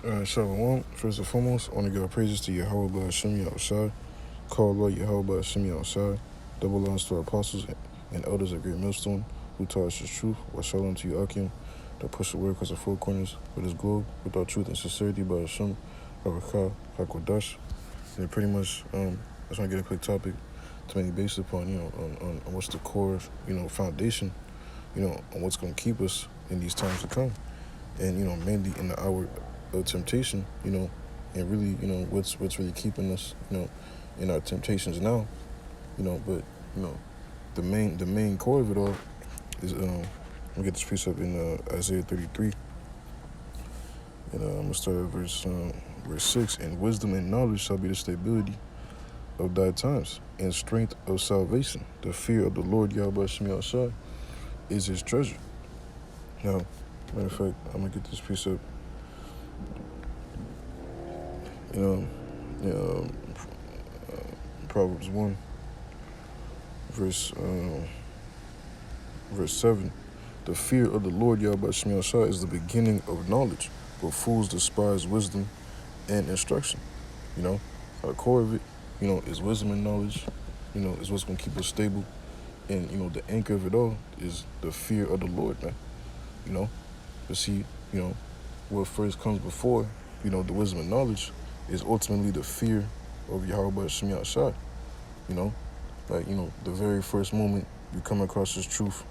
Shalom. First and foremost, I want to give our praises to Yahweh Hashem Yahushai, call Lord Yahweh Hashem Yahushai, double honors to our apostles and elders at Great Millstone, who taught us the truth. Wa shalom to you, Akim, that push the word across the four corners of this globe without truth and sincerity by Hashem, Barakah, HaKodash. And pretty much, I just want to get a quick topic to mainly based upon, on what's the core, foundation, on what's going to keep us in these times to come. And, mainly in the hour of temptation, and really, what's really keeping us, in our temptations now, but, the main core of it all is, we get this precept in Isaiah 33, and I'm going to start at verse 6, and wisdom and knowledge shall be the stability of thy times, and strength of salvation. The fear of the Lord Yahweh Shemi is his treasure. Now, matter of fact, I'm going to get this precept, Proverbs 1, verse 7. The fear of the Lord Yahweh Shemi is the beginning of knowledge, but fools despise wisdom and instruction. At the core of it, is wisdom and knowledge, is what's going to keep us stable. And, the anchor of it all is the fear of the Lord, man. But see, what first comes before, the wisdom and knowledge is ultimately the fear of Yahweh Shem Yahshai. The very first moment you come across this truth,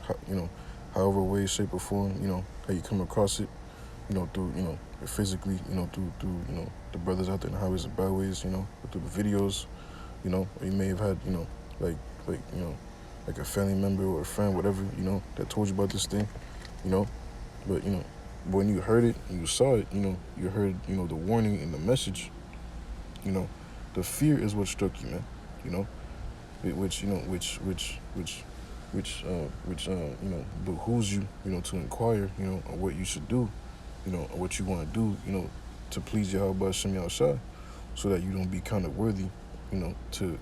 however way, shape, or form, how you come across it, through, physically, through, the brothers out there in the highways and byways, through the videos, or you may have had, like a family member or a friend, whatever, that told you about this thing, but, when you heard it and you saw it, you heard, the warning and the message, the fear is what struck you, man, which behooves you, to inquire, on what you should do, or what you want to do, to please Yahweh Shem Yahushai, so that you don't be kind of worthy, to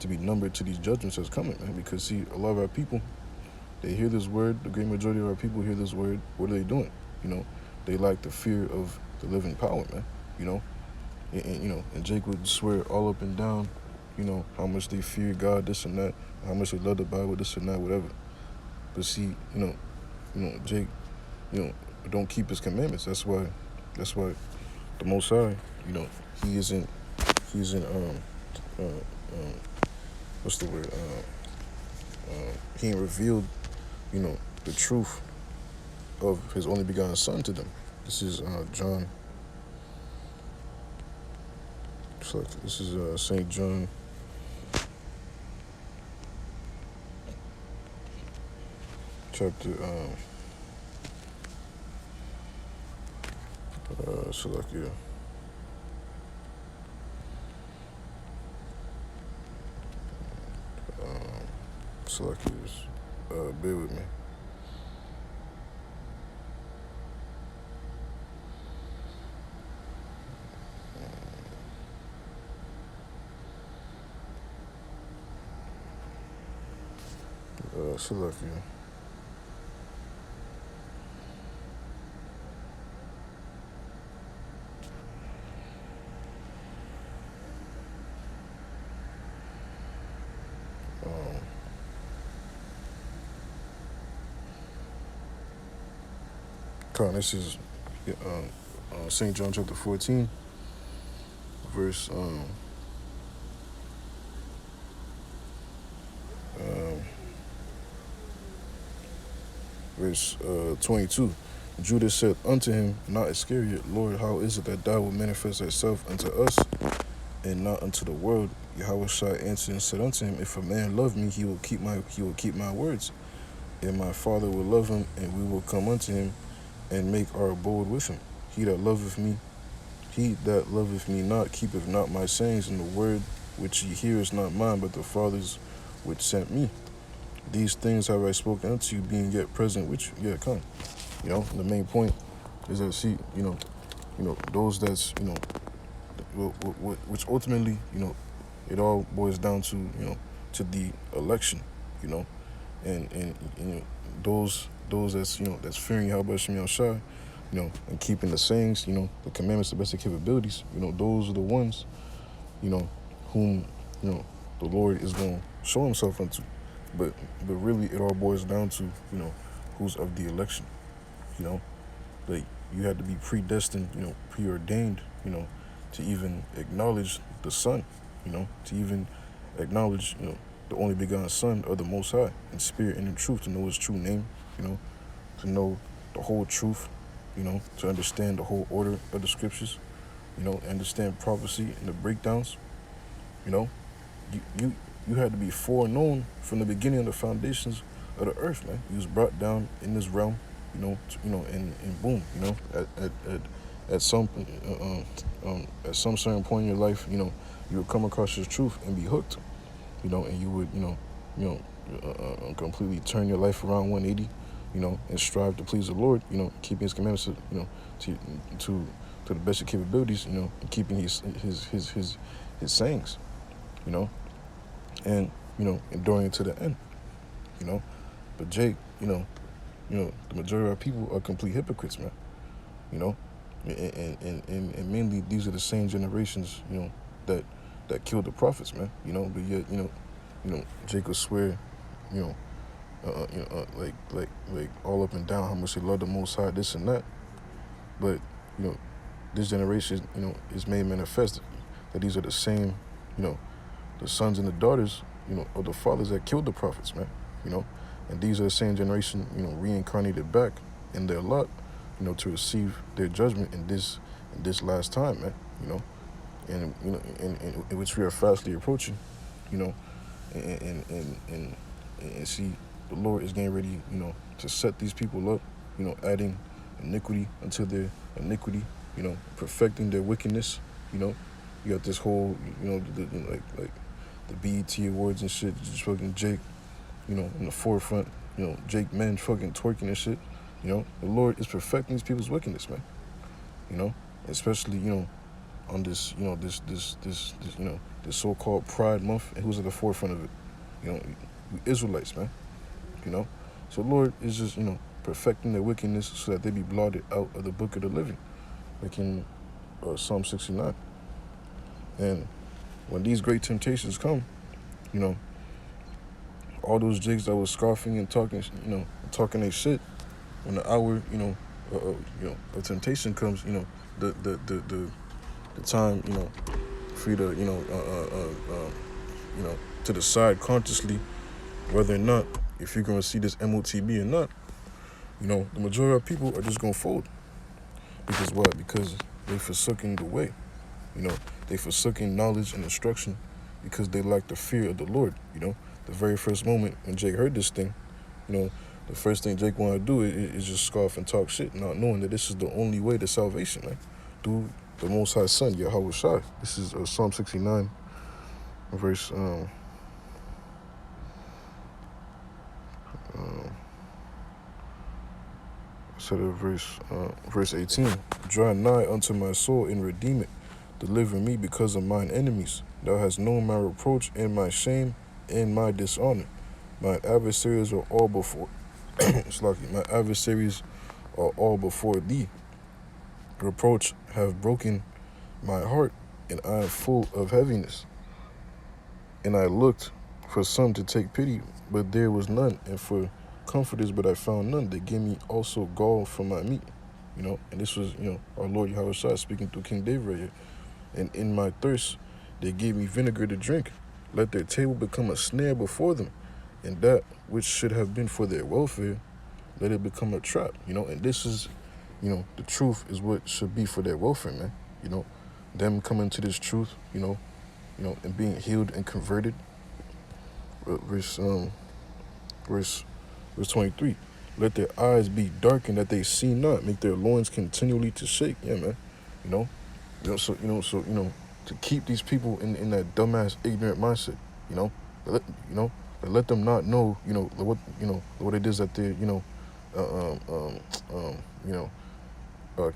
be numbered to these judgments that's coming, man. Because see, a lot of our people, they hear this word, the great majority of our people hear this word, what are they doing? They lack the fear of the living power, man, and Jake would swear all up and down, how much they fear God, this and that, how much they love the Bible, this and that, whatever. But see, Jake, don't keep his commandments. That's why the Most High, he isn't, what's the word? He ain't revealed, the truth of his only begotten Son to them. This is John. This is St. John. Chapter Salakia. Salakia, bear with me. Salakia. This is St. John chapter 14, verse 22. Judas said unto him, not Iscariot, Lord, how is it that thou wilt manifest thyself unto us, and not unto the world? Yahushua answered and said unto him, if a man love me, he will keep my words, and my Father will love him, and we will come unto him, and make our abode with him. He that loveth me not, keepeth not my sayings, and the word which ye hear is not mine, but the Father's which sent me. These things have I spoken unto you, being yet present with you. Yeah, come. The main point is that, see, those that's, which ultimately, it all boils down to, to the election, and those that's, that's fearing Yahweh Shem Yahushai, and keeping the sayings, the commandments, the best of capabilities, those are the ones, whom, the Lord is going to show himself unto. But really, it all boils down to, who's of the election, like you had to be predestined, preordained, to even acknowledge the Son, to even acknowledge, the only begotten Son of the Most High in spirit and in truth, to know his true name, to know the whole truth, to understand the whole order of the scriptures, understand prophecy and the breakdowns, you know, you had to be foreknown from the beginning of the foundations of the earth, man. You was brought down in this realm, and boom, at some at some certain point in your life, you would come across this truth and be hooked, and you would, completely turn your life around 180, and strive to please the Lord, keeping his commandments, to the best of capabilities, and keeping his sayings, and, enduring it to the end, But Jake, the majority of our people are complete hypocrites, man, and mainly these are the same generations, that killed the prophets, man, but yet, Jake will swear, like all up and down how much they love the Most High, this and that, but, this generation, is made manifest that these are the same, the sons and the daughters, of the fathers that killed the prophets, man, and these are the same generation, reincarnated back in their lot, to receive their judgment in this last time, man, and in which we are fastly approaching, and see the Lord is getting ready, to set these people up, adding iniquity unto their iniquity, perfecting their wickedness, you got this whole, like the BET awards and shit, just fucking Jake, in the forefront, Jake men fucking twerking and shit, the Lord is perfecting these people's wickedness, man, especially, on this, this so-called Pride Month, and who's at the forefront of it, you Israelites, man, so the Lord is just, perfecting their wickedness so that they be blotted out of the book of the living, like in Psalm 69, and when these great temptations come, all those jigs that was scoffing and talking, talking their shit, when the hour, of temptation comes, the time, for you to, to decide consciously whether or not, if you're going to see this MOTB or not, the majority of people are just going to fold. Because what? Because they forsaking the way. They forsaking knowledge and instruction because they lack the fear of the Lord. The very first moment when Jake heard this thing, the first thing Jake wanted to do is just scoff and talk shit, not knowing that this is the only way to salvation, man. Through the Most High Son, Yahweh Shai. This is Psalm 69, verse verse 18. Draw nigh unto my soul and redeem it. Deliver me because of mine enemies. Thou hast known my reproach and my shame and my dishonor. My adversaries are all before my adversaries are all before thee. Reproach have broken my heart, and I am full of heaviness. And I looked for some to take pity, but there was none, and for comforters, but I found none. They gave me also gall for my meat, and this was, our Lord Yahweh Shai speaking through King David right here. And in my thirst, they gave me vinegar to drink. Let their table become a snare before them, and that which should have been for their welfare, let it become a trap, and this is, the truth is what should be for their welfare, man, them coming to this truth, and being healed and converted. Verse 23. Let their eyes be darkened that they see not. Make their loins continually to shake. Yeah, man. So to keep these people in that dumbass ignorant mindset. Let them not know. What it is that they're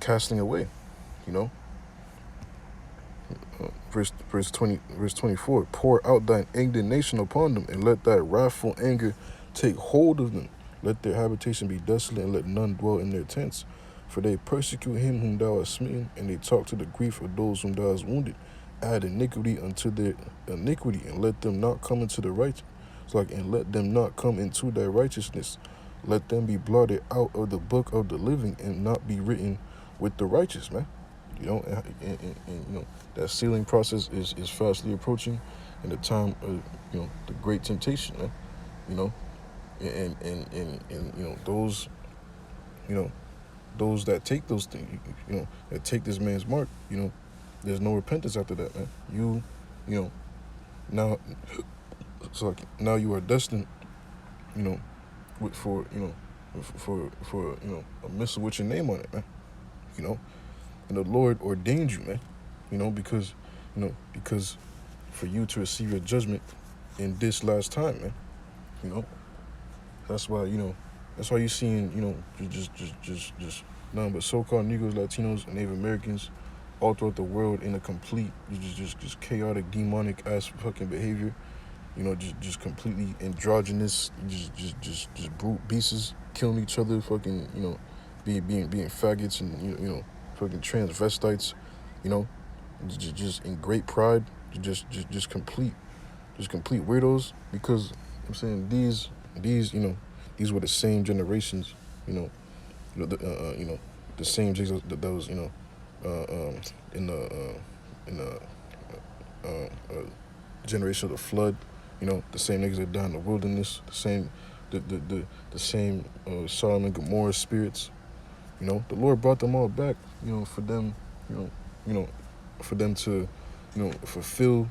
casting away. Verse 24. Pour out thine indignation upon them, and let thy wrathful anger take hold of them. Let their habitation be desolate, and let none dwell in their tents. For they persecute him whom thou hast smitten, and they talk to the grief of those whom thou hast wounded. Add iniquity unto their iniquity, and let them not come into the right, and let them not come into their righteousness. Let them be blotted out of the book of the living, and not be written with the righteous, man. That sealing process is fastly approaching, in the time of the great temptation, man. Those those that take those things, that take this man's mark, there's no repentance after that, man. Now, now you are destined, for a missile with your name on it, man. And the Lord ordained you, man. Because for you to receive your judgment in this last time, man. That's why you're seeing, just nothing but so-called Negroes, Latinos, and Native Americans all throughout the world in a complete, just chaotic, demonic ass fucking behavior. Just completely androgynous, just brute beasts, killing each other, fucking, being faggots and fucking transvestites, just in great pride, just complete weirdos. Because I'm saying these were the same generations, the same jigs that was in the generation of the flood. The same niggas that died in the wilderness, the same Sodom and Gomorrah spirits. The Lord brought them all back, for them, for them to, fulfill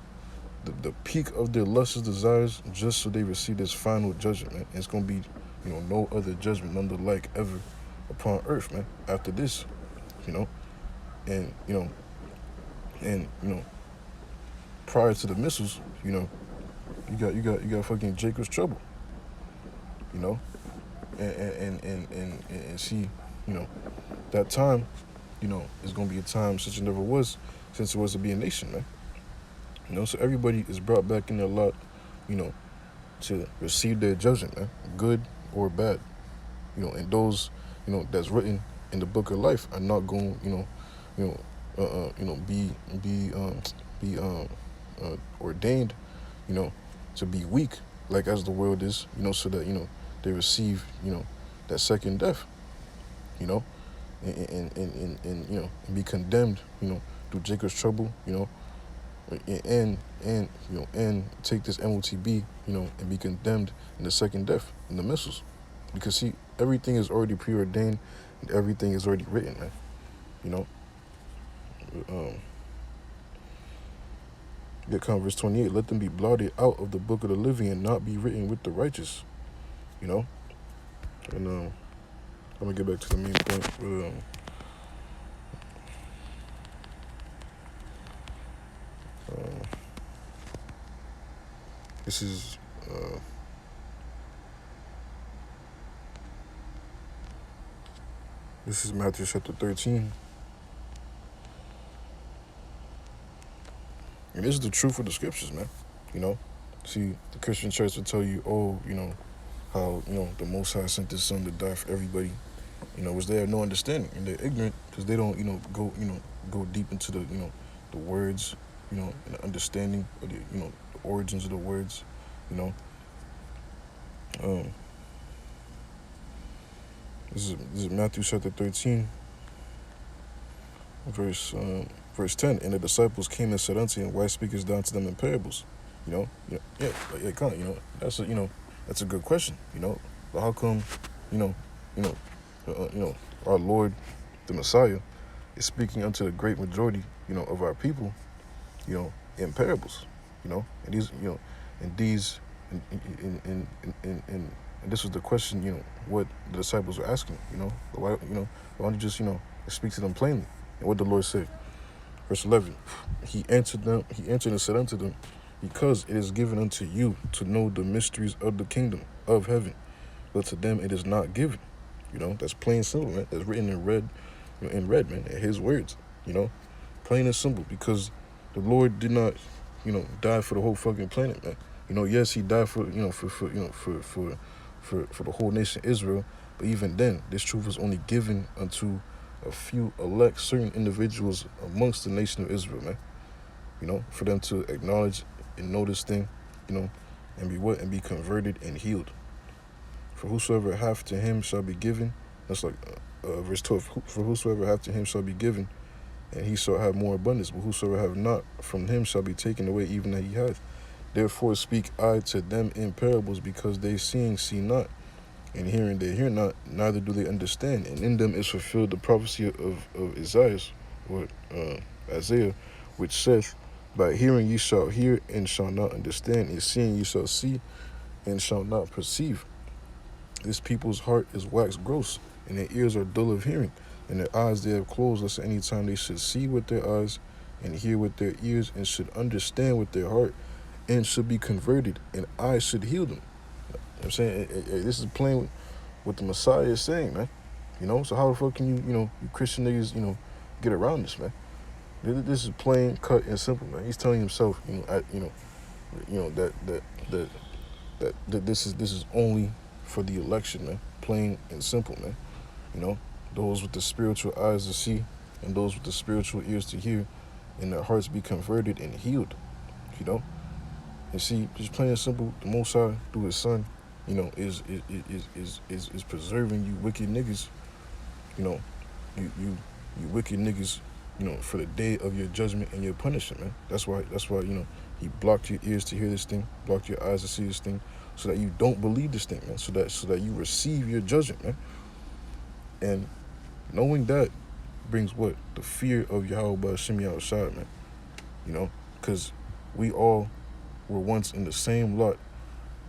the peak of their lustful desires, just so they receive this final judgment, man. And it's gonna be, no other judgment, none the like ever upon earth, man. After this, and prior to the missiles, you got fucking Jacob's trouble, and see, that time, is gonna be a time such as never was since it was to be a nation, man. So everybody is brought back in their lot, to receive their judgment, man, good or bad, and those, that's written in the book of life are not going, be ordained, to be weak, like as the world is, so that, they receive, that second death, and be condemned, through Jacob's trouble, and take this MOTB, and be condemned in the second death, in the missiles. Because see, everything is already preordained, and everything is already written, man. Verse 28, let them be blotted out of the book of the living, and not be written with the righteous. And I'm gonna get back to the main point. This is Matthew chapter 13. And this is the truth of the scriptures, man. See, the Christian church will tell you, how, the Most High sent His Son to die for everybody, which they have no understanding, and they're ignorant because they don't, go deep into the, the words, and the understanding of the, the origins of the words, This is Matthew chapter 13, verse 10. And the disciples came and said unto him, why speakest thou unto them in parables? That's a good question, but how come, our Lord, the Messiah, is speaking unto the great majority, of our people, in parables, and these, and this was the question, what the disciples were asking, why don't you just, speak to them plainly? And what the Lord said, verse 11, he answered and said unto them, because it is given unto you to know the mysteries of the kingdom of heaven, but to them it is not given. That's plain simple, man. That's written in red, man, in His words, plain and simple, because the Lord did not, die for the whole fucking planet, man. Yes, He died for, for the whole nation Israel, but even then, this truth was only given unto, a few elect certain individuals amongst the nation of Israel, man. For them to acknowledge and know this thing, and be what? And be converted and healed. For whosoever hath to him shall be given. That's like verse 12. For whosoever hath to him shall be given, and he shall have more abundance. But whosoever have not, from him shall be taken away even that he hath. Therefore speak I to them in parables, because they seeing see not, and hearing they hear not, neither do they understand. And in them is fulfilled the prophecy of Isaiah, which saith, by hearing ye shall hear and shall not understand, and seeing ye shall see and shall not perceive. This people's heart is waxed gross, and their ears are dull of hearing, and their eyes they have closed, lest any time they should see with their eyes, and hear with their ears, and should understand with their heart, and should be converted, and I should heal them. I'm saying, this is plain what the Messiah is saying, man. So how the fuck can you Christian niggas, get around this, man? This is plain, cut, and simple, man. He's telling himself, that this is only for the election, man. Plain and simple, man. Those with the spiritual eyes to see, and those with the spiritual ears to hear, and their hearts be converted and healed. And see, just plain and simple, the Most High through His Son, is preserving you wicked niggas. You wicked niggas. For the day of your judgment and your punishment, man. That's why, He blocked your ears to hear this thing, blocked your eyes to see this thing, so that you don't believe this thing, man. So that you receive your judgment, man. And knowing that brings what? The fear of Yahweh Shem Yahushua, man. Because we all were once in the same lot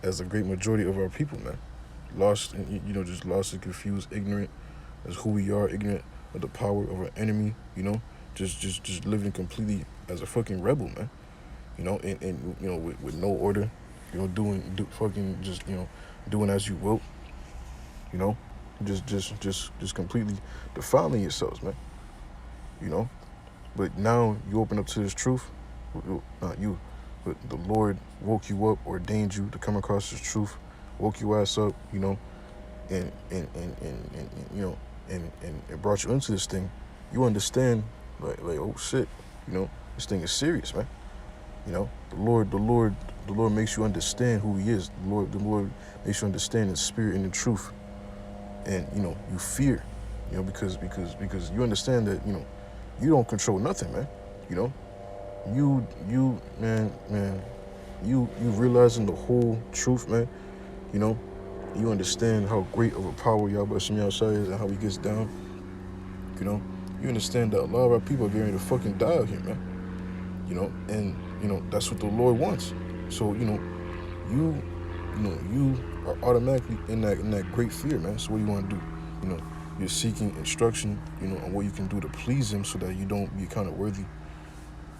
as a great majority of our people, man. Lost, and just lost and confused, ignorant as who we are, ignorant of the power of our enemy, just living completely as a fucking rebel, man. And with no order, doing as you will, just completely defiling yourselves, man. But now you open up to this truth, not you, but the Lord woke you up, ordained you to come across this truth, woke your ass up, and brought you into this thing. You understand, like oh shit, this thing is serious, man. The Lord makes you understand who He is. The Lord makes you understand the spirit and the truth, and you fear, because you understand that you don't control nothing, man. You realizing the whole truth, man. You understand how great of a power Yahweh Shem Yahushua is and how He gets down. You understand that a lot of our people are getting ready to fucking die out here, man. And that's what the Lord wants. So you are automatically in that great fear, man. So what do you want to do? You're seeking instruction, on what you can do to please Him, so that you don't be kind of worthy,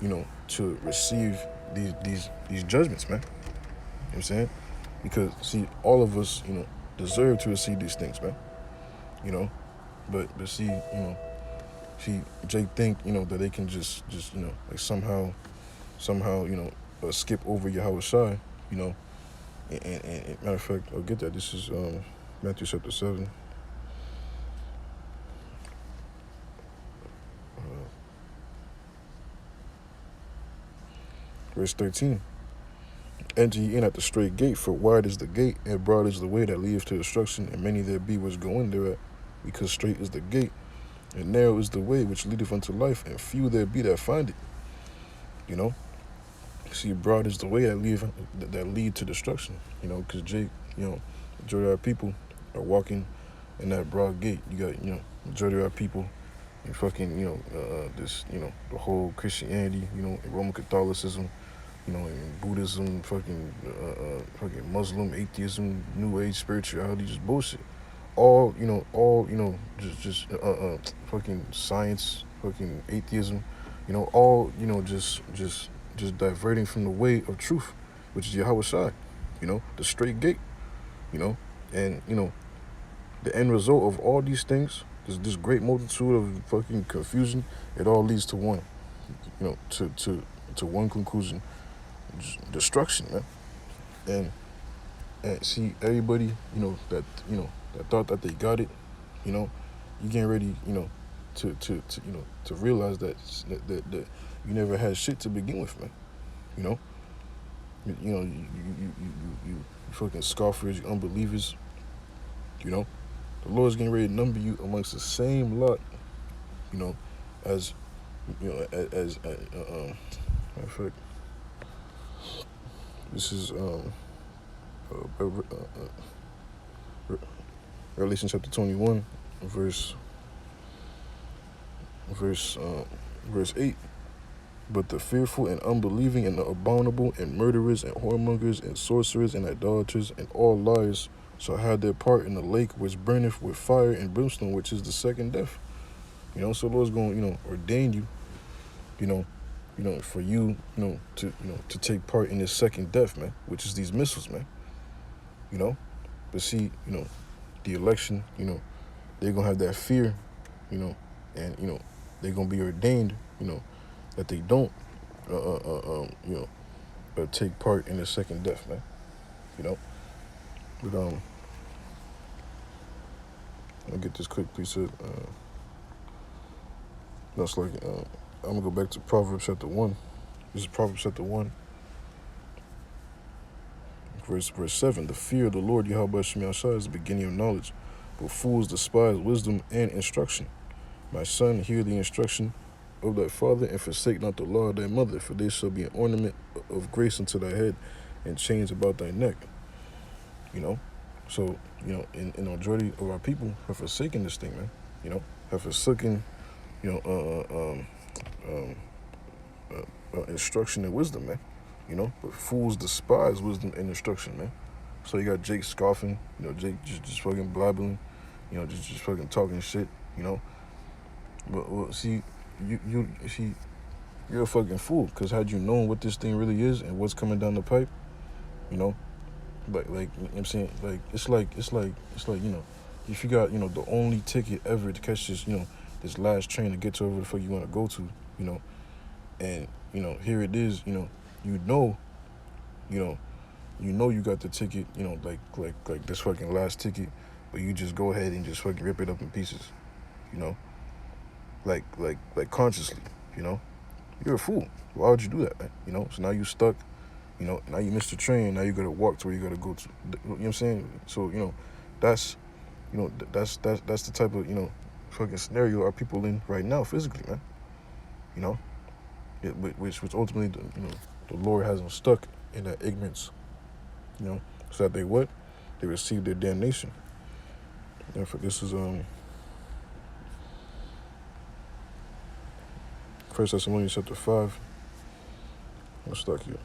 to receive these judgments, man. You know what I'm saying? Because see, all of us, deserve to receive these things, man. But see, Jake think, that they can just like somehow, skip over Yahweh Shai, and matter of fact, I'll get that. This is Matthew chapter 7. Verse 13. Enter ye in at the straight gate, for wide is the gate, and broad is the way that leadeth to destruction, and many there be which go in thereat, because straight is the gate, and narrow is the way which leadeth unto life, and few there be that find it. See, broad is the way that lead to destruction. Because Jake, majority of our people are walking in that broad gate. You got, majority of our people and fucking, this, the whole Christianity, and Roman Catholicism, and Buddhism, fucking Muslim, atheism, New Age spirituality, just bullshit. All just fucking science, fucking atheism, all, just diverting from the way of truth, which is Yahweh Shai, the straight gate, and, the end result of all these things, this great multitude of fucking confusion, it all leads to one, to one conclusion, destruction, man. And see, everybody, that thought that they got it, you getting ready, to realize that you never had shit to begin with, man. You know, you fucking scoffers, you unbelievers. You know, the Lord's getting ready to number you amongst the same lot. You know, as matter of fact, this is Revelation chapter 21, verse 8. But the fearful and unbelieving and the abominable and murderers and whoremongers and sorcerers and idolaters and all liars shall have their part in the lake which burneth with fire and brimstone, which is the second death. You know, so the Lord's going to, ordain you, for you, to take part in this second death, man, which is these missiles, man. You know, but see, the election, they're going to have that fear, and, they're going to be ordained, that they don't, take part in the second death, man. But I'll get this quick precept. That's like I'm gonna go back to Proverbs chapter 1. This is Proverbs chapter 1, verse 7. The fear of the Lord Yahweh Shem Yahshua is the beginning of knowledge, but fools despise wisdom and instruction. My son, hear the instruction of thy father, and forsake not the law of thy mother, for they shall be an ornament of grace unto thy head, and chains about thy neck. So, in the majority of our people have forsaken this thing, man. Have forsaken, instruction and wisdom, man. But fools despise wisdom and instruction, man. So you got Jake scoffing, Jake just fucking blabbering, just fucking talking shit, But see, you're a fucking fool, because had you known what this thing really is and what's coming down the pipe, like you know what I'm saying, like it's like if you got the only ticket ever to catch this this last train to get to wherever the fuck you want to go to, and here it is, you got the ticket, like this fucking last ticket, but you just go ahead and just fucking rip it up in pieces, like consciously, you're a fool. Why would you do that, man? So now you stuck, now you missed the train, now you gotta walk to where you gotta go to, you know what I'm saying? So that's the type of fucking scenario our people in right now physically, man. Which ultimately the Lord has them stuck in that ignorance, so that they receive their damnation. Therefore, this is 1 Thessalonians chapter 5. I'm stuck here.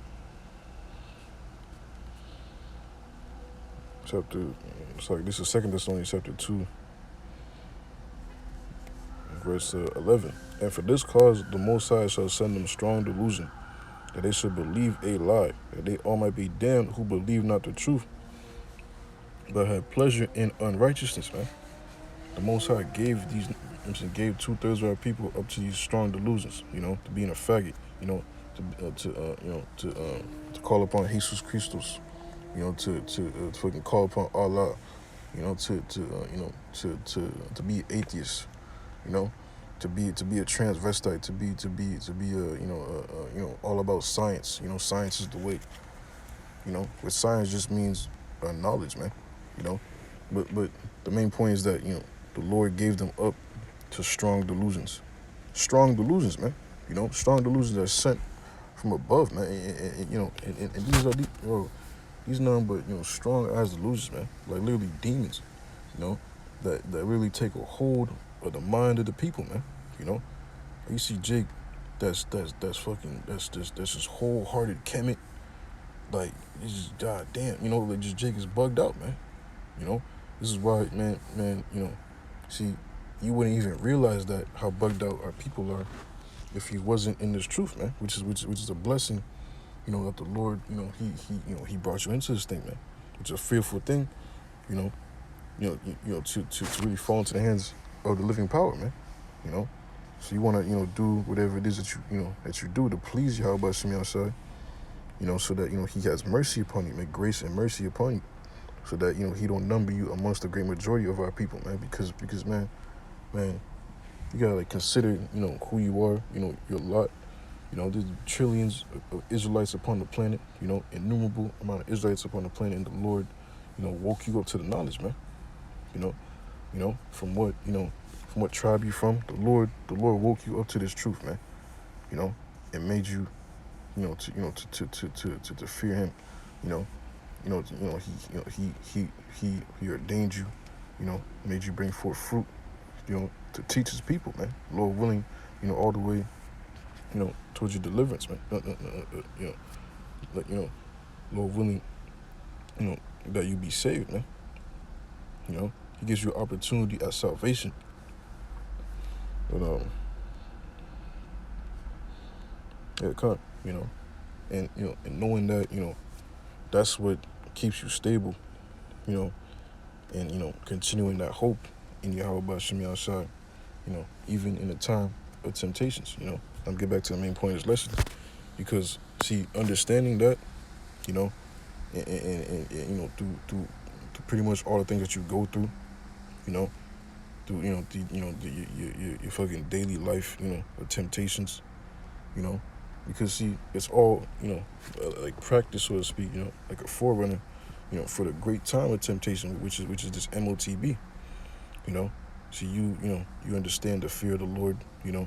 This is 2 Thessalonians chapter 2, verse 11. And for this cause the Most High shall send them strong delusion, that they should believe a lie, that they all might be damned who believe not the truth, but have pleasure in unrighteousness, man. The Most High gave 2/3 of our people up to these strong delusions, to being a faggot, to call upon Jesus Christus, to fucking call upon Allah, to be atheist, to be a transvestite, to be all about science. Science is the way. What science just means knowledge, man. But the main point is that the Lord gave them up to strong delusions, man. Strong delusions that are sent from above, man. And these nothing but strong as delusions, man. Like literally demons, that really take a hold of the mind of the people, man. You see Jake, that's just wholehearted Kemet. Like it's just goddamn, like just Jake is bugged out, man. This is why, man. See, you wouldn't even realize that how bugged out our people are if he wasn't in this truth, man. Which is a blessing, that the Lord, he brought you into this thing, man. It's a fearful thing, to really fall into the hands of the living power, man. So you want to, do whatever it is that you do to please Yahweh Shem Yahshua, so that, he has mercy upon you, make grace and mercy upon you, so that, he don't number you amongst the great majority of our people, man, because man, You gotta like consider, who you are, your lot. There's trillions of Israelites upon the planet, innumerable amount of Israelites upon the planet, and the Lord, woke you up to the knowledge, man. From what tribe you from, the Lord woke you up to this truth, man. And made you, to fear Him. He ordained you, made you bring forth fruit, to teach His people, man. Lord willing, all the way, towards your deliverance, man. Lord willing, that you be saved, man. He gives you opportunity at salvation. But and and knowing that, that's what keeps you stable, and continuing that hope in Yahweh B'Shem Yahshai, even in the time of temptations. I'm get back to the main point of this lesson, because see, understanding that, and through pretty much all the things that you go through, through your fucking daily life, of temptations, because see, it's all like practice, so to speak, like a forerunner, for the great time of temptation, which is this MOTB, so you understand the fear of the Lord, you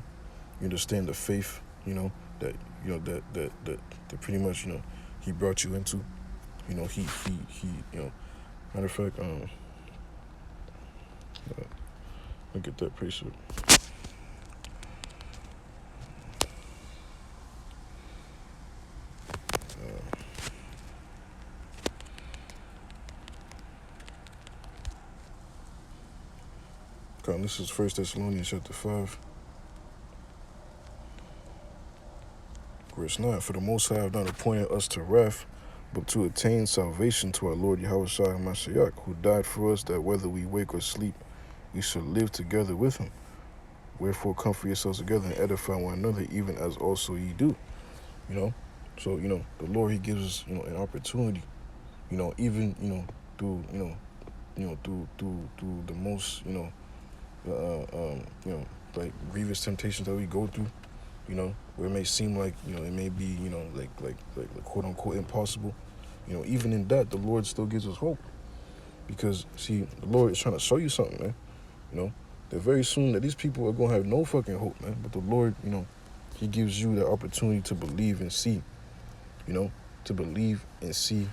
understand the faith, that that pretty much He brought you into, he matter of fact, look at that precept. This is 1 Thessalonians chapter 5, verse 9. For the Most High have not appointed us to wrath, but to attain salvation to our Lord Yahweh Shai Mashiach, who died for us, that whether we wake or sleep, we shall live together with Him. Wherefore comfort yourselves together and edify one another, even as also ye do. So the Lord, He gives us an opportunity, even through through the most like grievous temptations that we go through, where it may seem like it may be like quote unquote impossible, even in that the Lord still gives us hope, because see, the Lord is trying to show you something, man. That very soon that these people are gonna have no fucking hope, man, but the Lord, He gives you the opportunity to believe and see, to believe and see,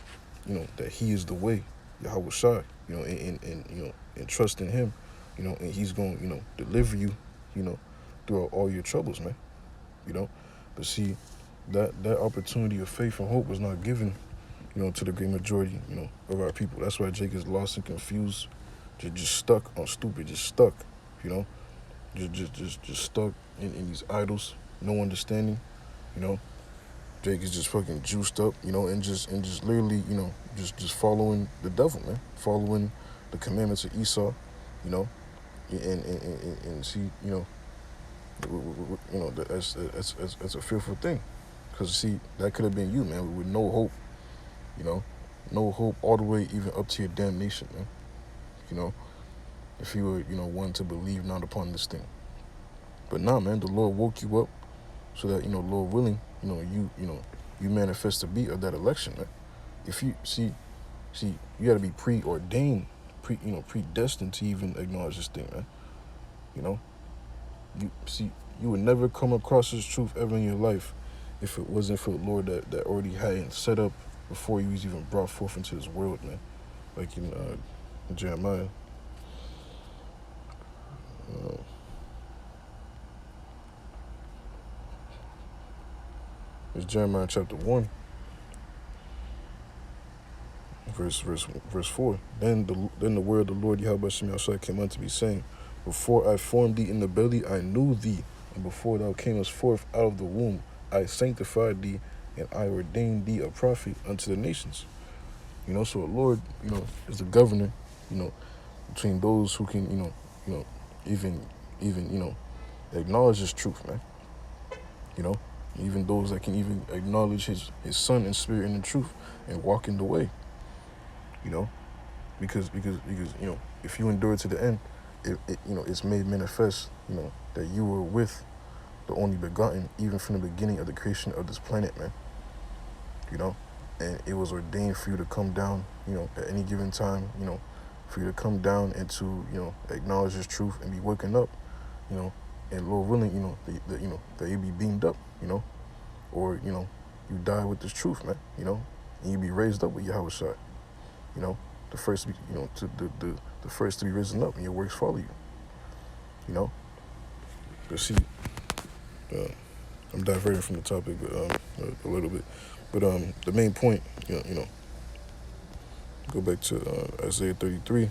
that He is the way, Yahweh Shai, and trust in Him, and He's going to deliver you, throughout all your troubles, man, But see, that opportunity of faith and hope was not given, to the great majority, of our people. That's why Jake is lost and confused, just stuck on stupid, just stuck, just stuck in these idols, no understanding, Jake is just fucking juiced up, and just literally, just following the devil, man, following the commandments of Esau, and see, that's a fearful thing, because see, that could have been you, man, with no hope, no hope all the way even up to your damnation, man, if you were, one to believe not upon this thing. But nah, man, the Lord woke you up so that, Lord willing, you manifest to be of that election, man. If you see, you got to be preordained, predestined to even acknowledge this thing, man. You would never come across this truth ever in your life if it wasn't for the Lord that already had it set up before you was even brought forth into this world, man. Like in Jeremiah. It's Jeremiah chapter 1, verse 4. Then the word of the Lord Yahweh B'Shem Yahshai came unto me, saying, Before I formed thee in the belly, I knew thee, and before thou camest forth out of the womb, I sanctified thee, and I ordained thee a prophet unto the nations. So the Lord, is the governor, between those who can, even acknowledge this truth, man. Even those that can even acknowledge his Son in spirit and in truth and walk in the way. Because if you endure to the end, it's made manifest, that you were with the only begotten, even from the beginning of the creation of this planet, man. You know, and it was ordained for you to come down, at any given time, for you to come down and to, acknowledge this truth and be waking up, and Lord willing, that you be beamed up, or, you die with this truth, man, and you be raised up with Yahweh Shai, the first to be, to the first to be risen up and your works follow you, But see, I'm diverting from the topic, but a little bit. But the main point, go back to Isaiah 33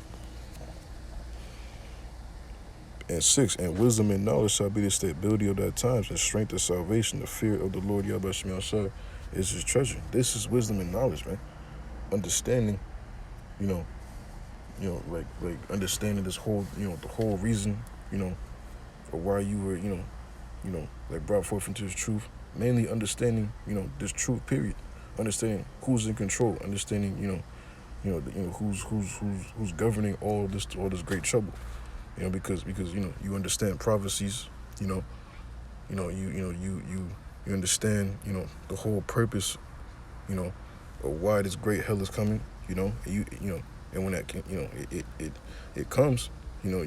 and 6. And wisdom and knowledge shall be the stability of thy times, and strength of salvation. The fear of the Lord Yahweh Shai is his treasure. This is wisdom and knowledge, man. Understanding, like understanding this whole, the whole reason, of why you were, like brought forth into this truth. Mainly understanding, this truth, period. Understanding who's in control. Understanding, who's governing all this great trouble. Because you understand prophecies. You understand, the whole purpose, of why this great hell is coming. And and when that it comes, you're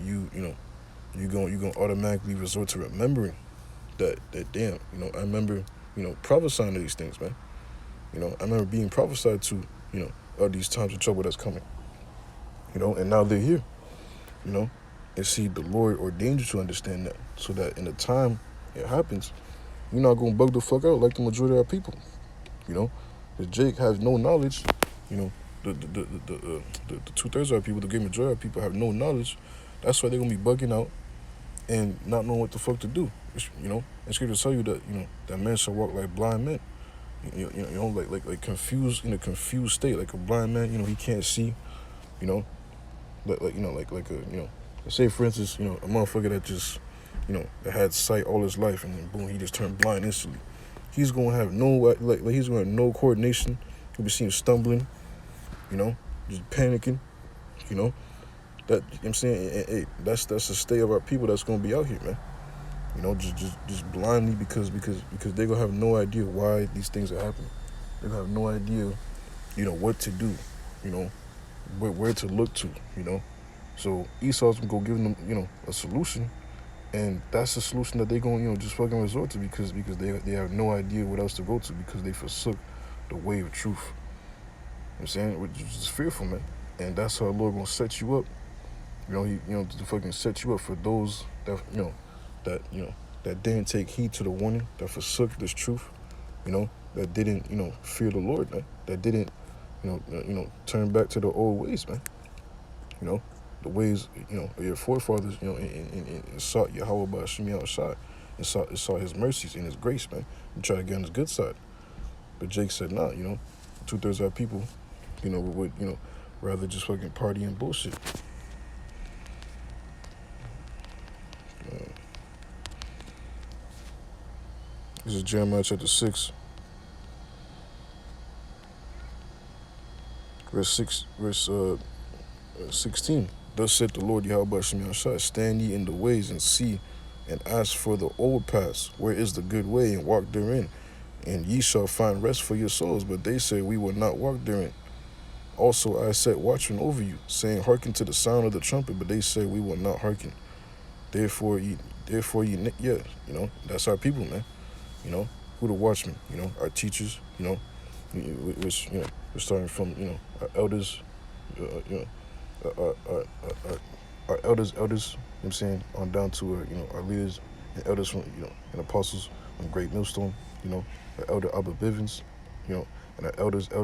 gonna automatically resort to remembering that damn, I remember, prophesying to these things, man. I remember being prophesied to, of these times of trouble that's coming. And now they're here, and see, the Lord ordained you to understand that, so that in the time it happens, you're not gonna bug the fuck out like the majority of our people. If Jake has no knowledge, the 2/3 of our people, the great majority of our people have no knowledge. That's why they're gonna be bugging out and not knowing what the fuck to do. And Scripture tell you that, that men shall walk like blind men. Like confused, in a confused state, like a blind man. He can't see. Say for instance, a motherfucker that just, that had sight all his life, and then boom, he just turned blind instantly. He's gonna have he's gonna have no coordination. You'll be seen stumbling, just panicking, That, I'm saying, hey, that's the state of our people that's gonna be out here, man. Just blindly because they're gonna have no idea why these things are happening. They're gonna have no idea, what to do, where to look to, So Esau's gonna go give them, a solution, and that's the solution that they're gonna, just fucking resort to because they have no idea what else to go to because they forsook the way of truth. I'm saying, which is fearful, man. And that's how the Lord gonna set you up. To fucking set you up for those that, that didn't take heed to the warning, that forsook this truth, that didn't, fear the Lord, man. That didn't, turn back to the old ways, man. The ways, of your forefathers, and sought Yahweh by Shemi outside, and sought his mercies and his grace, man, and try to get on his good side. But Jake said, nah, 2/3 of our people, would, rather just fucking party and bullshit. This is Jeremiah chapter 6, verse 16. Thus said the Lord Yahweh Shemi Shai, stand ye in the ways and see, and ask for the old paths, where is the good way, and walk therein, and ye shall find rest for your souls. But they say, we will not walk therein. Also I set watchmen over you, saying, hearken to the sound of the trumpet. But they say, we will not hearken. Therefore ye, yeah, that's our people, man. Who the watchmen? Our teachers. Which we're starting from, our elders. Our elders. You know what I'm saying, on down to our leaders and elders from and apostles on Great Millstone. Our elder Abba Bivens. And our elders. And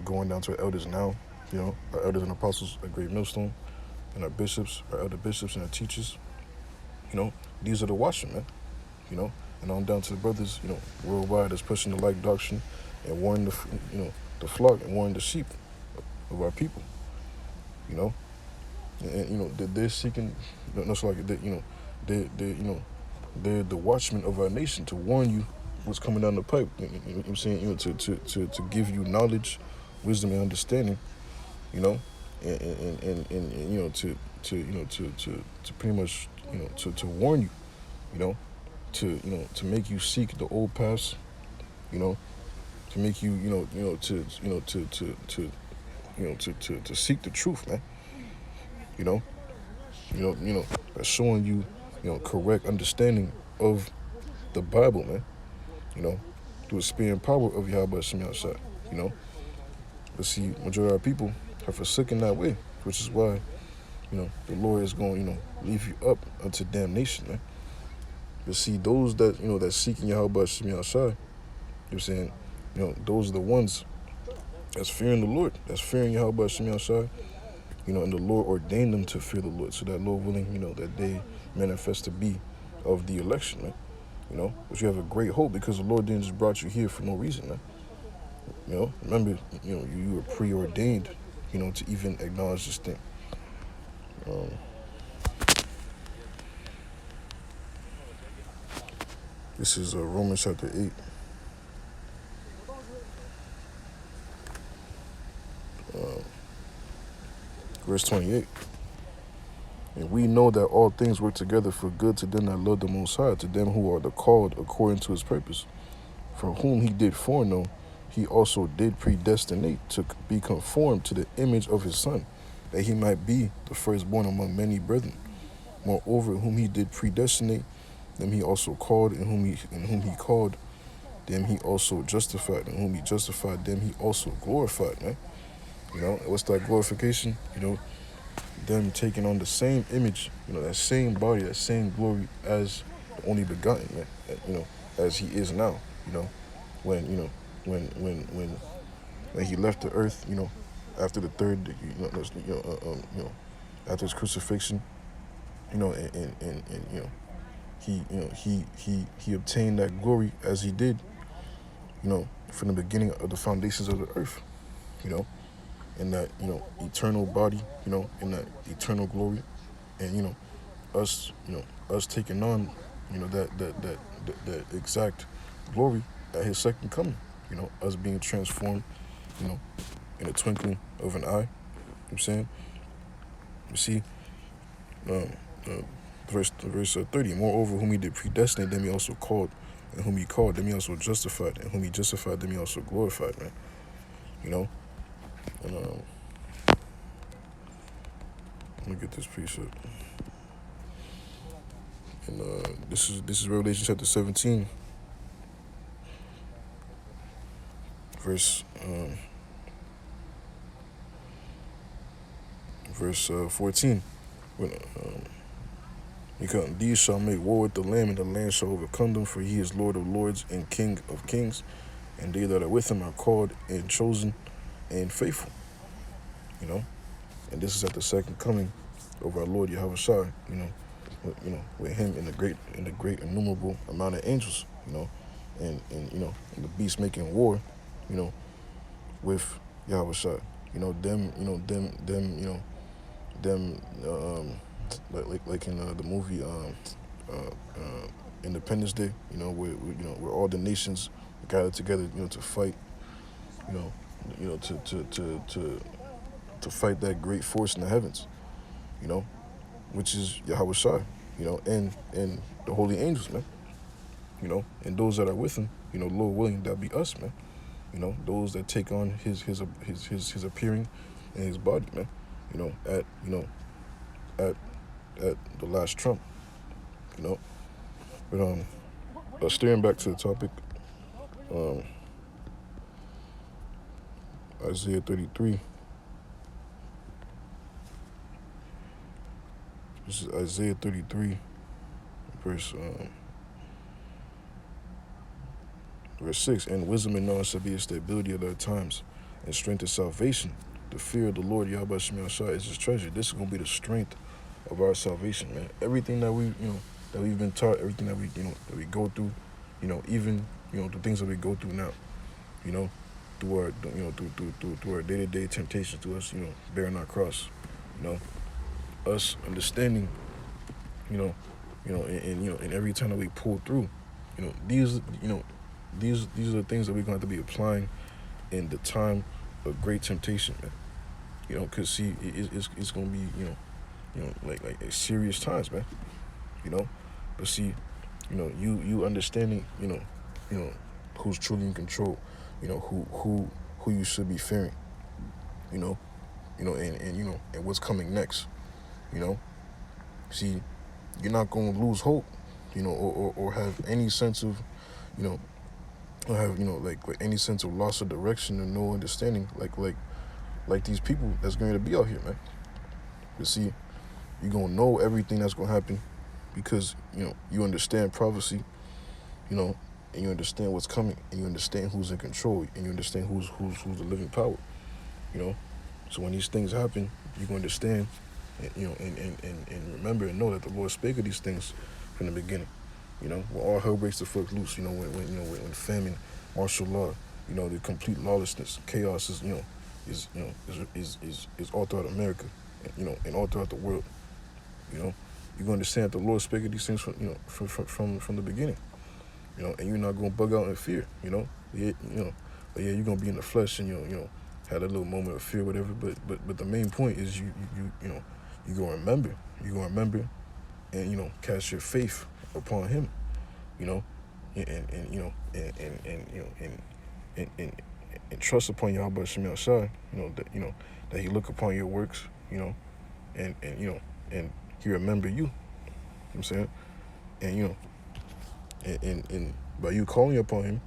going down to our elders now. Our elders and apostles at Great Millstone, and our bishops, our elder bishops, and our teachers. These are the watchmen, man. And on down to the brothers, worldwide that's pushing the like doctrine and warning the flock and warning the sheep of our people. And they're seeking, they're the watchmen of our nation to warn you what's coming down the pipe. You know what I'm saying, to give you knowledge, wisdom, and understanding, and to pretty much to warn you, to make you seek the old paths, you know, to make you to seek the truth, man. You know, by showing you correct understanding of the Bible, man. Through the spirit and power of Yahweh Shem Yahshua. But see, majority of our people have forsaken that way, which is why the Lord is going leave you up unto damnation, man. But see, those that that seeking Yahweh Shem Yahshua, saying, those are the ones that's fearing the Lord, that's fearing Yahweh Shem Yahshua, and the Lord ordained them to fear the Lord, so that Lord willing, that they manifest to be of the election, man. But you have a great hope because the Lord didn't just brought you here for no reason, man. Remember, you were preordained, to even acknowledge this thing. This is Romans chapter 8. Verse 28. And we know that all things work together for good to them that love the Most High, to them who are the called according to his purpose. For whom he did foreknow, he also did predestinate to be conformed to the image of his Son, that he might be the firstborn among many brethren. Moreover, whom he did predestinate, them he also called, and whom he called, them he also justified, and whom he justified, them he also glorified, man. What's that glorification? Them taking on the same image, that same body, that same glory as the only begotten, man. As he is now. When he left the earth, after the third, after his crucifixion, and he obtained that glory as he did, from the beginning of the foundations of the earth, in that eternal body, in that eternal glory, and us taking on that exact glory at his second coming, us being transformed, in a twinkling of an eye. You know what I'm saying? You see, verse 30. Moreover, whom he did predestinate, them he also called, and whom he called, them he also justified, and whom he justified, them he also glorified, man. And let me get this precept. And this is Revelation chapter 17, verse 14. When these shall make war with the Lamb, and the Lamb shall overcome them, for he is Lord of lords and King of kings, and they that are with him are called and chosen and faithful. And this is at the second coming of our Lord Yahweh Shai, with him in the great innumerable amount of angels, and the beast making war, with Yahweh Shai. Like in the movie Independence Day, where all the nations gathered together, to fight, to fight that great force in the heavens, which is Yahweh Shai, and the holy angels, man, and those that are with him, Lord willing, that'll be us, man, those that take on his appearing in his body, man, at the last trump, but steering back to the topic, Isaiah 33. This is Isaiah 33, verse 6. And wisdom and knowledge shall be a stability of their times, and strength of salvation. The fear of the Lord Yahweh Shem Yahshua is his treasure. This is gonna be the strength of our salvation, man. Everything that that we've been taught, everything that that we go through, even the things that we go through now, through our through our day-to-day temptations, to us bearing our cross, us understanding, and every time that we pull through, these are the things that we're going to have to be applying in the time of great temptation, man. Because see, it's gonna be, like serious times, man. But see, you understanding, you know, who's truly in control, who you should be fearing, you know, and what's coming next, you know. See, you're not gonna lose hope, or have any sense of, you know, or have like any sense of loss of direction or no understanding, like these people that's going to be out here, man. But see, you're gonna know everything that's gonna happen because you understand prophecy, and you understand what's coming, and you understand who's in control, and you understand who's the living power, you know. So when these things happen, you can understand, and remember and know that the Lord spake of these things from the beginning. When all hell breaks the fuck loose, when famine, martial law, the complete lawlessness, chaos is all throughout America, and all throughout the world. You can understand that the Lord spake of these things from the beginning. And you're not gonna bug out in fear. But yeah, you're gonna be in the flesh and had a little moment of fear, whatever. But the main point is you gonna remember. You gonna remember, and cast your faith upon Him. And trust upon Yahweh Shem Yahshai. That He look upon your works. And He remember you. You know what I'm saying? And by you calling upon Him,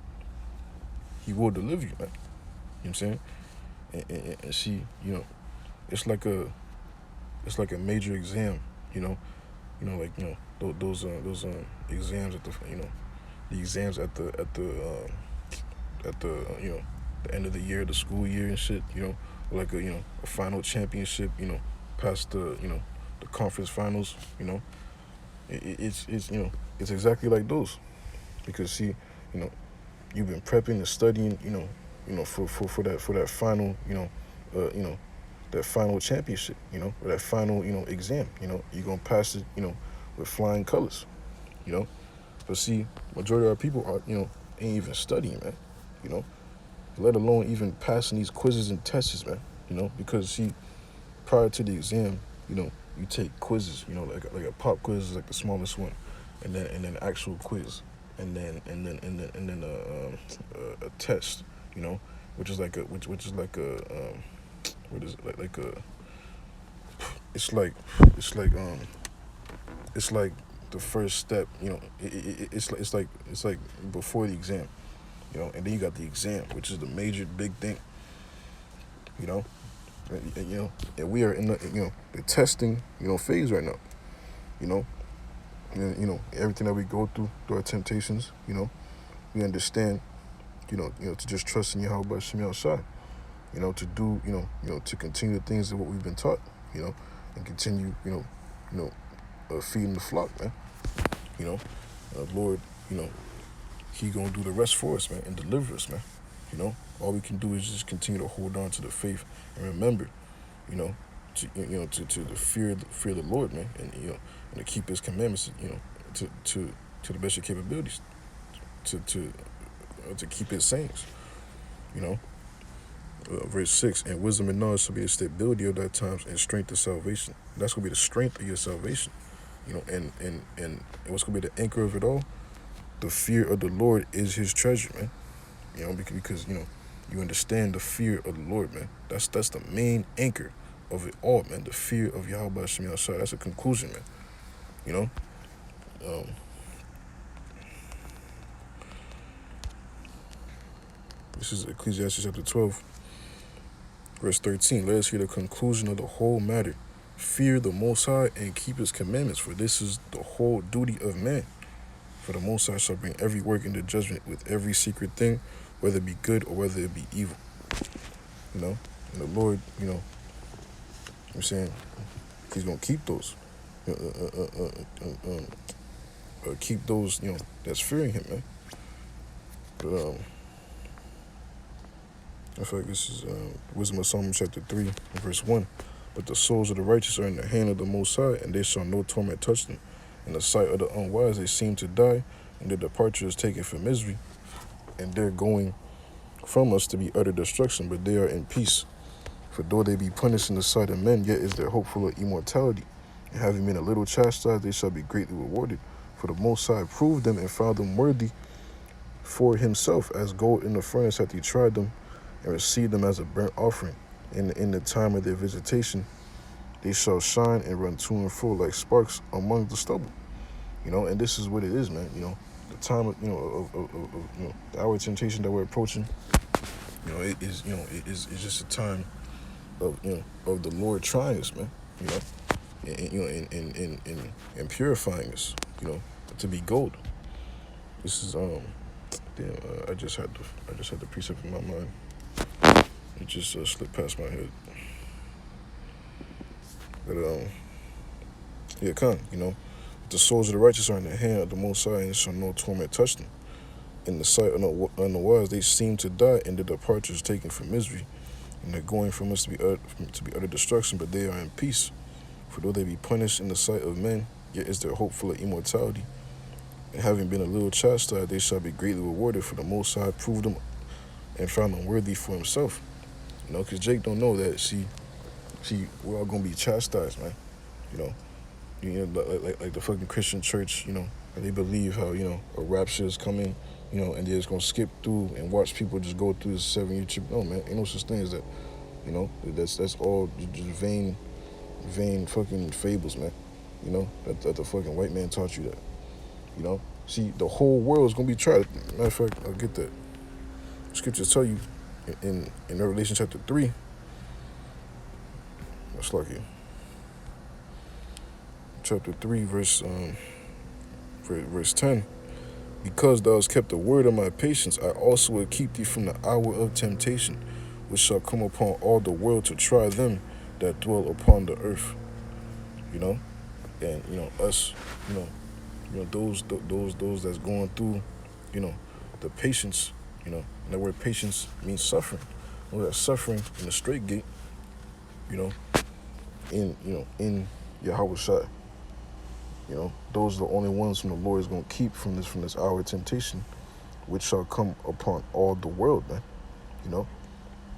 He will deliver you, man. You know what I'm saying? And see, it's like a major exam, those exams at the exams at the end of the year, the school year and shit, like a final championship, past the conference finals, it's exactly like those. Because see, you've been prepping and studying, for that final, that final championship, or that final, exam. You're gonna pass it, with flying colors, But see, majority of our people are, ain't even studying, man. Let alone even passing these quizzes and tests, man. Because see, prior to the exam, you take quizzes, like a pop quiz is like the smallest one, and then actual quiz. And then a test, which is like a it's like the first step, it's like before the exam, and then you got the exam, which is the major big thing, and we are in the testing phase right now, and everything that we go through our temptations, we understand, to just trust in Yahweh Shem Yahshai, to do, to continue the things of what we've been taught, and continue, feeding the flock, man. Lord, He gonna do the rest for us, man, and deliver us, man. All we can do is just continue to hold on to the faith and remember, to fear the Lord, man, and and to keep His commandments, to the best of your capabilities, to keep His sayings, Verse 6, and wisdom and knowledge shall be the stability of thy times and strength of salvation. That's gonna be the strength of your salvation, and what's gonna be the anchor of it all? The fear of the Lord is His treasure, man. Because you understand the fear of the Lord, man. That's the main anchor of it all, man. The fear of Yahweh Shem Yahshai. That's a conclusion, man. This is Ecclesiastes chapter 12, verse 13. Let us hear the conclusion of the whole matter. Fear the Most High and keep His commandments, for this is the whole duty of man. For the Most High shall bring every work into judgment with every secret thing, whether it be good or whether it be evil. And the Lord, I'm saying, He's gonna keep those. Keep those, that's fearing Him, man. But I feel like this is Wisdom of Solomon chapter 3, verse 1. But the souls of the righteous are in the hand of the Most High, and they shall no torment touch them. In the sight of the unwise they seem to die, and their departure is taken for misery, and their going from us to be utter destruction, but they are in peace. For though they be punished in the sight of men, yet is their hope full of immortality. And having been a little chastised, they shall be greatly rewarded. For the Most High proved them and found them worthy for himself, as gold in the furnace hath he tried them, and received them as a burnt offering. In the time of their visitation, they shall shine and run to and fro like sparks among the stubble. And this is what it is, man. The time of the hour of temptation that we're approaching. It is just a time of of the Lord trying us, man. And purifying us, to be gold. This is I just had the precept in my mind. It just slipped past my head. But the souls of the righteous are in the hand of the Most High, and shall no torment touch them. In the sight of the wise, they seem to die, and their departure is taken from misery, and they're going from us to be utter destruction. But they are in peace. For though they be punished in the sight of men, yet is their hope full of immortality. And having been a little chastised, they shall be greatly rewarded. For the Most High proved them and found them worthy for himself. Because Jake don't know that. See, we're all gonna be chastised, man. Like the fucking Christian church. They believe how a rapture is coming. And they're just gonna skip through and watch people just go through this 7-year trip. No, man, ain't no such thing as that. That's all just vain fucking fables, man. That the fucking white man taught you that. See, the whole world is gonna be tried. Matter of fact, I'll get that. Scriptures tell you in Revelation chapter 3. That's like it. Chapter 3, verse 10. Because thou hast kept the word of my patience, I also will keep thee from the hour of temptation, which shall come upon all the world to try them that dwell upon the earth. And us, those that's going through, the patience, and that word patience means suffering. That suffering in the straight gate, in Yahweh Shai. Those are the only ones whom the Lord is going to keep from this hour of temptation, which shall come upon all the world, man.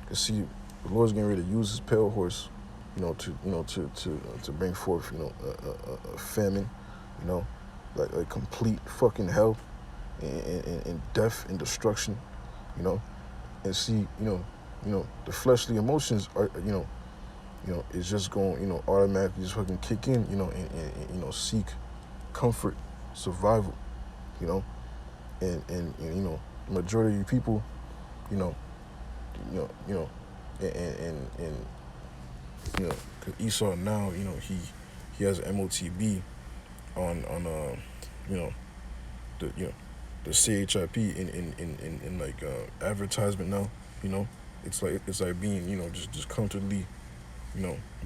Because see, the Lord's getting ready to use his pale horse, to bring forth, a famine, like complete fucking hell and death and destruction, and see, the fleshly emotions are, is just going, automatically just fucking kick in, and seek comfort, survival, and the majority of you people, cause Esau now, he has an MOTB on the CHIP in like advertisement now, it's like being, just comfortably,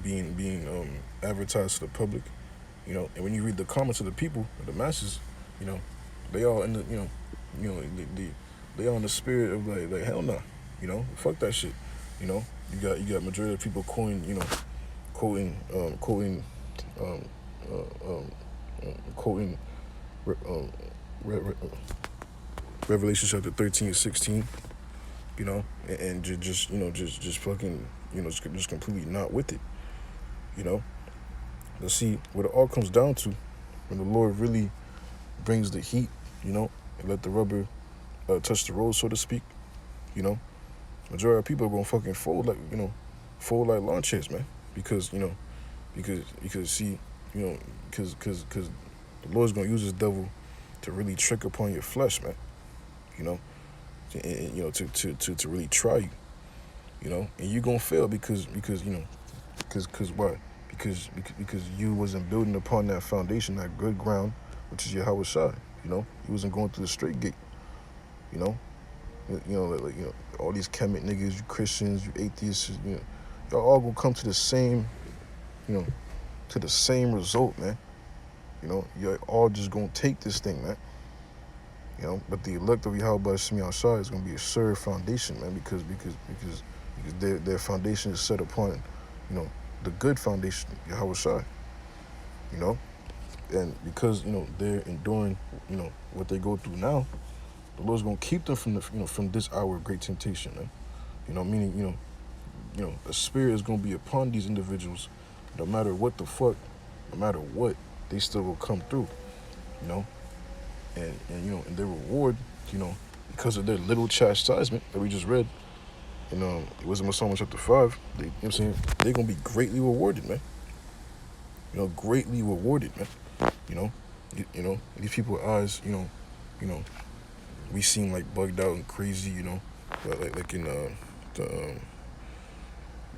being advertised to the public, and when you read the comments of the people, of the masses, they all in the, they all in the spirit of like hell nah, fuck that shit, you got majority of people quoting Revelation chapter 13-16, and just fucking, just completely not with it, Let's see what it all comes down to when the Lord really brings the heat, and let the rubber touch the road, so to speak, Majority of people are gonna fucking fold like lawn chairs, man, because see, because the Lord's gonna use this devil to really trick upon your flesh, man, and, to really try you, and you gonna fail because why? Because you wasn't building upon that foundation, that good ground, which is Yahweh Shai, you wasn't going through the straight gate, all these Kemet niggas, you Christians, you atheists, y'all all gonna come to the same, result, man. You're all just gonna take this thing, man. But the elect of Yahweh Shai is gonna be a sure foundation, man, because their foundation is set upon, the good foundation, Yahweh Shai. And because they're enduring, what they go through now, the Lord's gonna keep them from from this hour of great temptation, man. Meaning, the spirit is going to be upon these individuals, no matter what the fuck, no matter what, they still will come through, you know, and their reward, because of their little chastisement that we just read, Wisdom of Solomon chapter 5, they're going to be greatly rewarded, man. Greatly rewarded, man. These people's eyes, we seem like bugged out and crazy,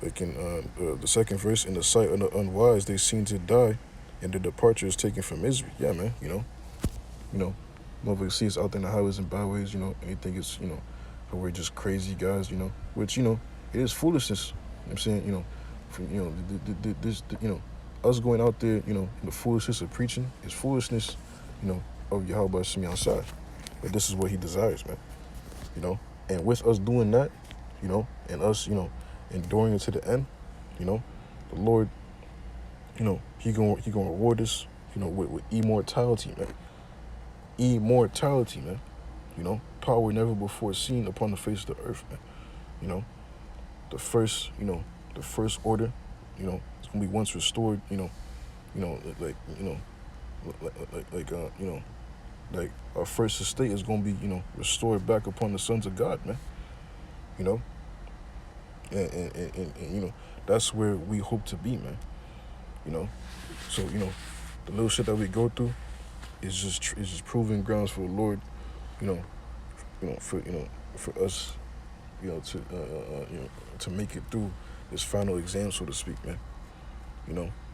like in the second verse, in the sight of the unwise, they seem to die, and their departure is taken from misery. Yeah, man. Motherfuckers see us out there in the highways and byways, and they think it's, how we're just crazy guys, which, it is foolishness. I'm saying, us going out there, in the foolishness of preaching is foolishness, of Yahweh Shemi Shai. But this is what he desires, man. And with us doing that, and us, enduring it to the end, the Lord, he gonna reward us, with immortality, man. Immortality, man. Power never before seen upon the face of the earth, man. The first order, it's gonna be once restored, like our first estate is gonna be, restored back upon the sons of God, man. And that's where we hope to be, man. So the little shit that we go through is just proving grounds for the Lord, for us, to make it through this final exam, so to speak, man.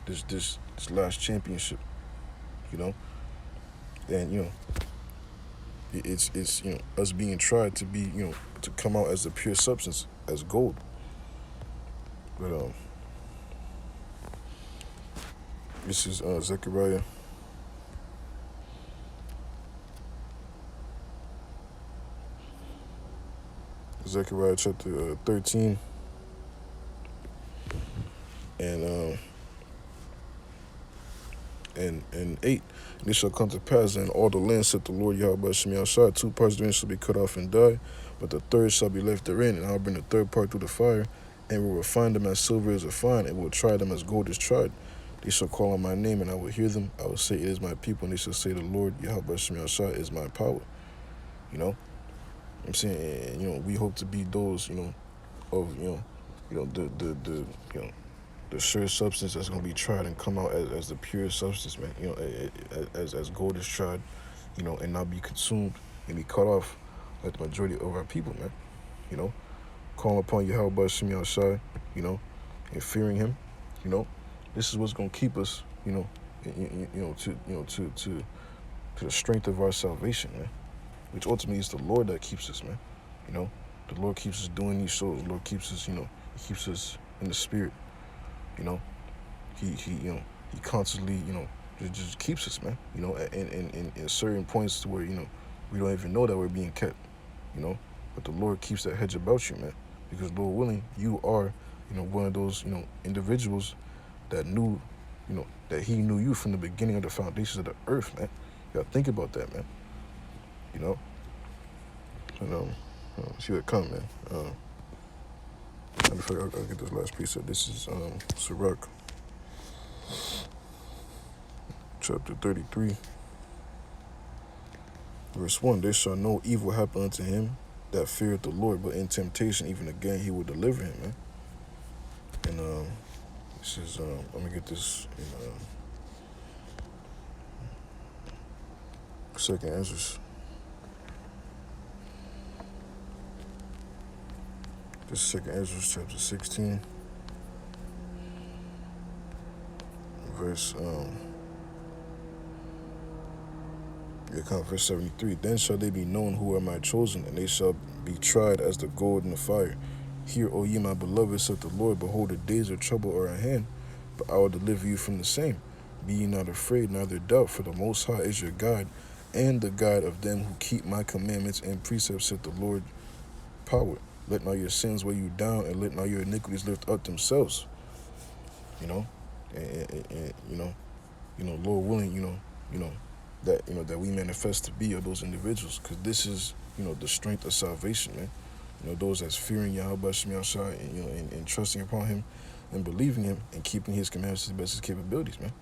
This last championship, and it's us being tried to be, to come out as the pure substance, as gold. But this is Zechariah. Zechariah chapter 13 and 8. And it shall come to pass in all the land, said the Lord Yahweh Shemi Shai, 2 parts therein shall be cut off and die, but the third shall be left therein, and I will bring the third part through the fire, and will refine them as silver is refined, and will try them as gold is tried. They shall call on my name, and I will hear them. I will say, it is my people, and they shall say, the Lord Yahweh Shemi Shai is my power. I'm saying, and, we hope to be those, of, the sure substance that's going to be tried and come out as the pure substance, man. As gold is tried, and not be consumed and be cut off like the majority of our people, man. Calling upon Yahweh Shemi Shai, and fearing him, this is what's going to keep us, to the strength of our salvation, man. Which ultimately is the Lord that keeps us, man. The Lord keeps us doing these shows. The Lord keeps us, he keeps us in the spirit. He constantly, just keeps us, man. In certain points to where, we don't even know that we're being kept, But the Lord keeps that hedge about you, man. Because Lord willing, you are, one of those, individuals that knew, that he knew you from the beginning of the foundations of the earth, man. You gotta think about that, man. And see what come, man. I'll get this last precept. This is Sirach, chapter 33, verse 1. There shall no evil happen unto him that feareth the Lord, but in temptation, even again, he will deliver him, man. And this is, I'm gonna get this in second Ezra. This is second Ezra chapter 16, verse verse 73. Then shall they be known who are my chosen, and they shall be tried as the gold in the fire. Hear, O ye my beloved, saith the Lord, behold, the days of trouble are at hand, but I will deliver you from the same. Be ye not afraid, neither doubt, for the Most High is your guide, and the guide of them who keep my commandments and precepts, saith the Lord power. Let not your sins weigh you down, and let not your iniquities lift up themselves. And Lord willing, that we manifest to be of those individuals, because this is, the strength of salvation, man. those that's fearing Yahweh Shem Yahshua and trusting upon Him and believing Him and keeping His commandments to the best of His capabilities, man.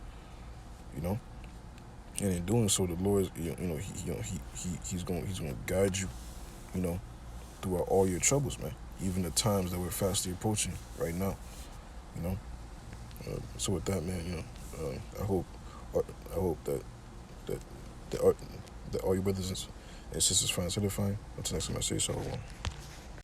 And in doing so, the Lord, He's going to guide you, throughout all your troubles, man. Even the times that we're fastly approaching right now, So with that, man, I hope that that that all your brothers and sisters find satisfying. Until next time, I say shalom.